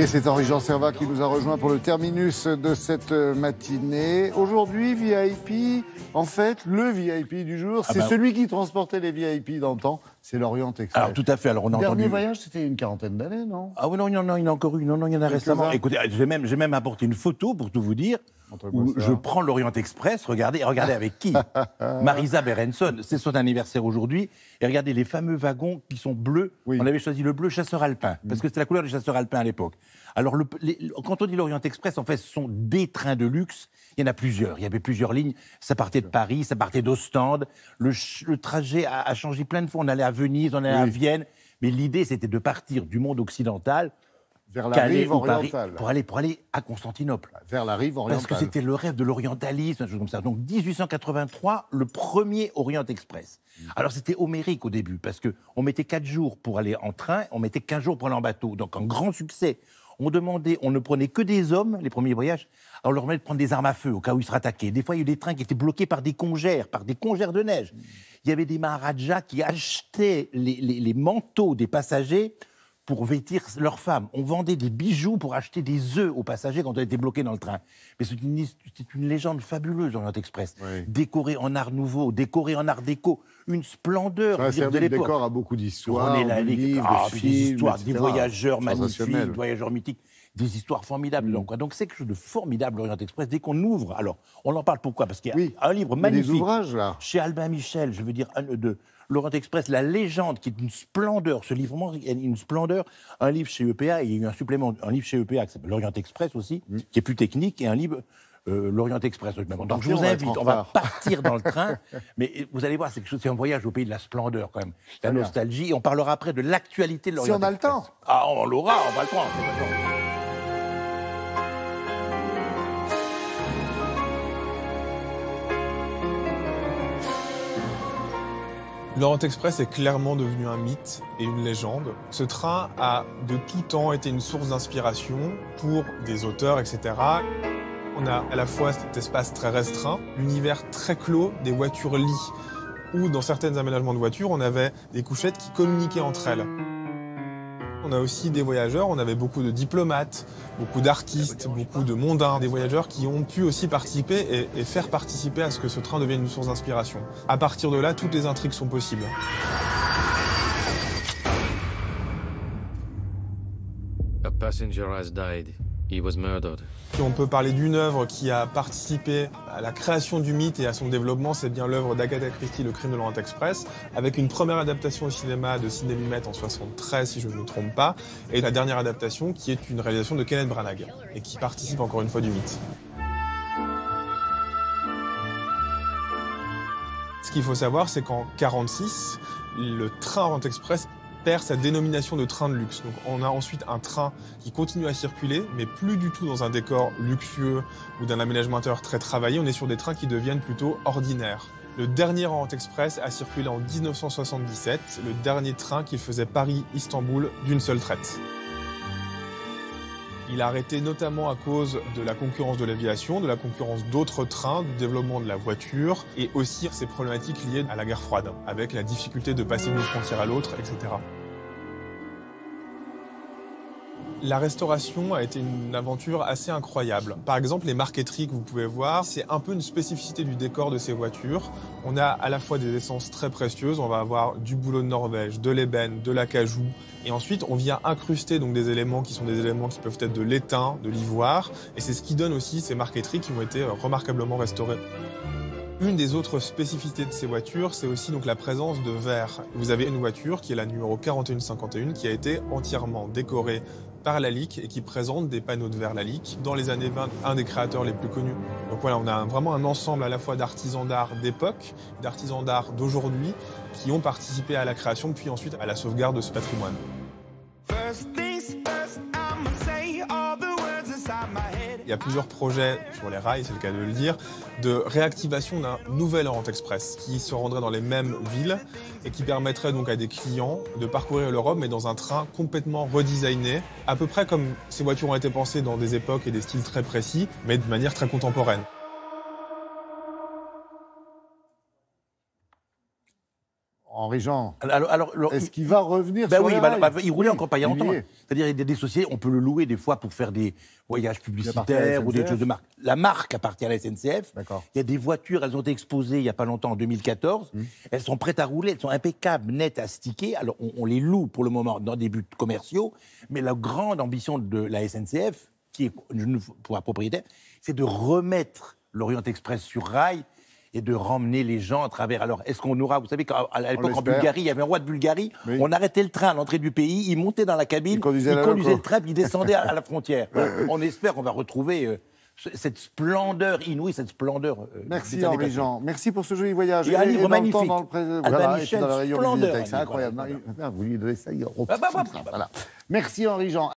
Et c'est Henri-Jean Servat qui nous a rejoint pour le terminus de cette matinée. Aujourd'hui, VIP, en fait, le VIP du jour, c'est celui qui transportait les VIP dans le temps, c'est l'Orient Express. Alors tout à fait, alors on a le dernier entendu... voyage, c'était une quarantaine d'années, non? Ah oui, non, il y en a encore eu, non, il y en a récemment. Écoutez, j'ai même apporté une photo, pour tout vous dire, où je prends l'Orient Express, regardez avec qui? Marisa Berenson, c'est son anniversaire aujourd'hui, et regardez les fameux wagons qui sont bleus. Oui. On avait choisi le bleu chasseur alpin, parce que c'était la couleur des chasseurs alpins à l'époque. Alors, quand on dit l'Orient Express, en fait, ce sont des trains de luxe. Il y en a plusieurs. Il y avait plusieurs lignes. Ça partait de Paris, ça partait d'Ostende. Le trajet a changé plein de fois. On allait à Venise, on allait à Vienne. Mais l'idée, c'était de partir du monde occidental vers la rive orientale. Paris, pour aller à Constantinople. Vers la rive orientale. Parce que c'était le rêve de l'orientalisme, une chose comme ça. Donc, 1883, le premier Orient Express. Alors, c'était homérique au début, parce qu'on mettait 4 jours pour aller en train, on mettait 15 jours pour aller en bateau. Donc, un grand succès. On ne prenait que des hommes, les premiers voyages, on leur demandait de prendre des armes à feu au cas où ils seraient attaqués. Des fois, il y a eu des trains qui étaient bloqués par des congères de neige. Il y avait des maharajas qui achetaient les manteaux des passagers pour vêtir leurs femmes. On vendait des bijoux pour acheter des œufs aux passagers quand on était bloqués dans le train. Mais c'est une légende fabuleuse, l'Orient Express. Oui. Décoré en art nouveau, décoré en art déco, une splendeur de l'époque. Le décor a beaucoup d'histoires, des histoires, des voyageurs magnifiques, des voyageurs mythiques, des histoires formidables. Donc c'est quelque chose de formidable, l'Orient Express. Dès qu'on ouvre, alors on en parle pourquoi? Parce qu'il y a un livre magnifique, des ouvrages, là. Chez Albin Michel, je veux dire, de l'Orient Express, la légende, qui est une splendeur, ce livre, vraiment, une splendeur, un livre chez EPA, et il y a eu un supplément, un livre chez EPA qui s'appelle l'Orient Express aussi, qui est plus technique, et un livre, l'Orient Express. Donc je vous invite, on va partir dans le train, mais vous allez voir, c'est un voyage au pays de la splendeur quand même, la nostalgie, et on parlera après de l'actualité de l'Orient Express. Si on a le temps. Ah, on l'aura, on va le prendre. L'Orient Express est clairement devenu un mythe et une légende. Ce train a de tout temps été une source d'inspiration pour des auteurs, etc. On a à la fois cet espace très restreint, l'univers très clos des voitures-lits, où dans certains aménagements de voitures, on avait des couchettes qui communiquaient entre elles. On a aussi des voyageurs, on avait beaucoup de diplomates, beaucoup d'artistes, beaucoup de mondains, des voyageurs qui ont pu aussi participer et faire participer à ce que ce train devienne une source d'inspiration. À partir de là, toutes les intrigues sont possibles. A passenger has died. He was murdered. Si on peut parler d'une œuvre qui a participé à la création du mythe et à son développement, c'est bien l'œuvre d'Agatha Christie, Le Crime de l'Orient Express, avec une première adaptation au cinéma de Sidney Lumet en 1973, si je ne me trompe pas, et la dernière adaptation qui est une réalisation de Kenneth Branagh, et qui participe encore une fois du mythe. Ce qu'il faut savoir, c'est qu'en 1946, le train Orient Express perd sa dénomination de train de luxe. Donc on a ensuite un train qui continue à circuler, mais plus du tout dans un décor luxueux ou d'un aménagement intérieur très travaillé. On est sur des trains qui deviennent plutôt ordinaires. Le dernier Orient Express a circulé en 1977, le dernier train qui faisait Paris-Istanbul d'une seule traite. Il a arrêté notamment à cause de la concurrence de l'aviation, de la concurrence d'autres trains, du développement de la voiture et aussi ces problématiques liées à la guerre froide, avec la difficulté de passer d'une frontière à l'autre, etc. La restauration a été une aventure assez incroyable. Par exemple, les marqueteries que vous pouvez voir, c'est un peu une spécificité du décor de ces voitures. On a à la fois des essences très précieuses, on va avoir du bouleau de Norvège, de l'ébène, de l'acajou, et ensuite on vient incruster donc des éléments qui sont des éléments qui peuvent être de l'étain, de l'ivoire, et c'est ce qui donne aussi ces marqueteries qui ont été remarquablement restaurées. Une des autres spécificités de ces voitures, c'est aussi donc la présence de verre. Vous avez une voiture qui est la numéro 4151 qui a été entièrement décorée par Lalique et qui présente des panneaux de verre Lalique. Dans les années 20, un des créateurs les plus connus. Donc voilà, on a vraiment un ensemble à la fois d'artisans d'art d'époque, d'artisans d'art d'aujourd'hui qui ont participé à la création puis ensuite à la sauvegarde de ce patrimoine. Il y a plusieurs projets sur les rails, c'est le cas de le dire, de réactivation d'un nouvel Orient Express qui se rendrait dans les mêmes villes et qui permettrait donc à des clients de parcourir l'Europe mais dans un train complètement redesigné, à peu près comme ces voitures ont été pensées dans des époques et des styles très précis, mais de manière très contemporaine. Henri-Jean, Alors, est-ce qu'il va revenir ben sur oui, les bah, rails? bah, il roulait encore pas il y a il y longtemps. est. C'est-à-dire, il y a des sociétés, on peut le louer des fois pour faire des voyages appartient à la publicitaires ou des SNCF. choses de marque. La marque appartient à la SNCF. D'accord. Il y a des voitures, elles ont été exposées il n'y a pas longtemps, en 2014. Elles sont prêtes à rouler, elles sont impeccables, nettes, astiquées. Alors, on les loue pour le moment dans des buts commerciaux. Mais la grande ambition de la SNCF, qui est pour la propriétaire, c'est de remettre l'Orient Express sur rail et de ramener les gens à travers. Alors, est-ce qu'on aura... Vous savez, à l'époque, en l'espère. Bulgarie, il y avait un roi de Bulgarie, Oui. on arrêtait le train à l'entrée du pays, il montait dans la cabine, Il conduisait la le loco. train, puis il descendait à la frontière. On espère qu'on va retrouver cette splendeur inouïe, cette splendeur... Merci des années passées. Henri-Jean. Merci pour ce joli voyage. Il y a un livre dans le temps, magnifique. dans le présent. Albin Voilà, et puis Michel, dans la rayon splendeur, bibliothèque. C'est un livre, incroyable. voilà. Vous lui donnez ça, il bah. Voilà. Merci Henri-Jean.